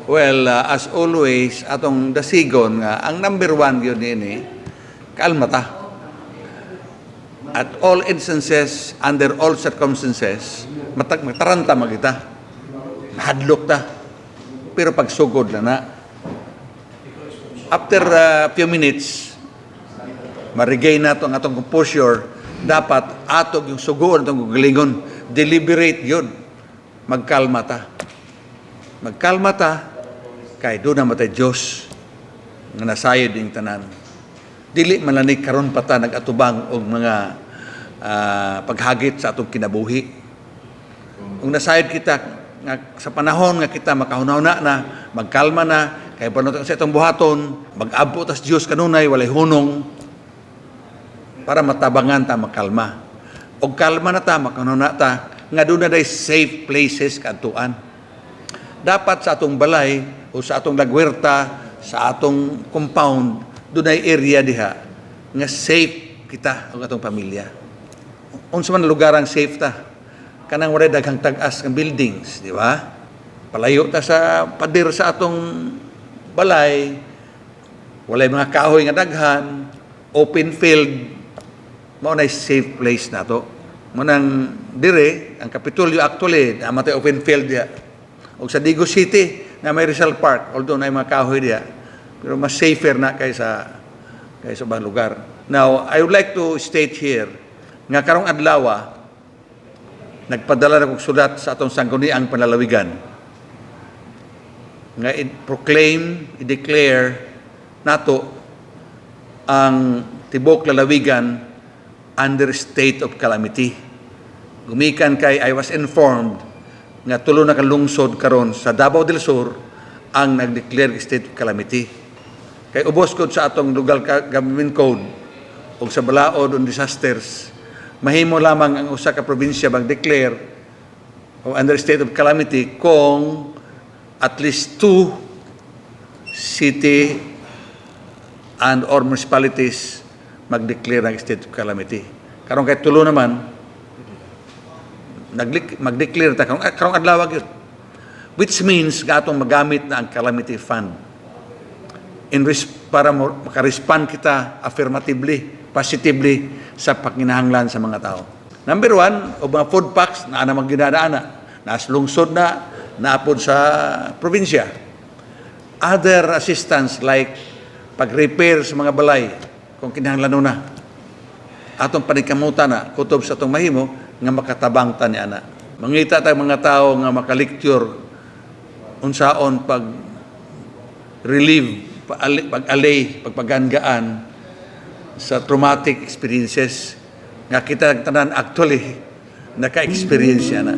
Well, as always, atong dasigon nga, ang number one yun ini, kalma ta. At all instances, under all circumstances, mataranta magita. Mahadlok ta. Pero pagsugod na na. After a few minutes, ma-regain na ang atong composure, dapat atog yung sugoon, atong galingon, deliberate yun. Magkalma ta. Magkalma ta, kay doon na matay Diyos nga nasayod yung tanan. Dili malanig karon pa ta nag-atubang og mga paghagit sa atong kinabuhi. Kung nasayod kita nga sa panahon nga kita makahunahuna na, magkalma na, kay panutang sa itong buhaton, mag-abot tas Diyos kanunay, walay hunong, para matabangan ta makalma. Og kalma na ta, makahunahuna ta, nga doon na day safe places kantuan. Dapat sa atong balay o sa atong lagwerta, sa atong compound, doon ay area diha nga safe kita ang atong pamilya. Unsa man lugar ang safe ta? Kanang wala daghang tag-as ng buildings, di ba? Palayo ta sa pader sa atong balay, walay mga kahoy nga daghan, open field, mao na safe place na to. Munang dire, ang Kapitolyo actually, namatay open field diha. O sa Digo City, na may Rizal Park, although na mga kahoy diya, pero mas safer na kaysa ibang lugar. Now, I would like to state here, nga karong adlaw, nagpadala na kong sulat sa atong sangguniang panlalawigan, nga i-proclaim, i-declare nato ang tibok lalawigan under state of calamity. Gumikan kay I was informed nga tulo na kalungsod karon sa Davao del Sur ang nag-declare state of calamity. Kay ubos ko sa atong local government code o sa balaod on disasters, mahimo lamang ang usa ka probinsya mag-declare o under state of calamity kung at least 2 city and or municipalities mag-declare ng state of calamity. Karon kay tulo naman mag-declare ta karong adlaw gyud, which means gatong magamit na ang calamity fund para maka-respond kita affirmatively, positively sa pagkinahanglan sa mga tao. Number one, o mga food packs na anamang ginadaana, nas lungsod na, naapod sa probinsya. Other assistance like pag-repair sa mga balay, kung kinahanglan na, atong panikamutan na, kutob sa atong mahimo, nga makatabang ta ni ana. Mangita tayong mga tao nga makalecture unsaon pag-relieve, pag-allay, pagpaganggaan sa traumatic experiences nga kita tanan actually naka-experience na.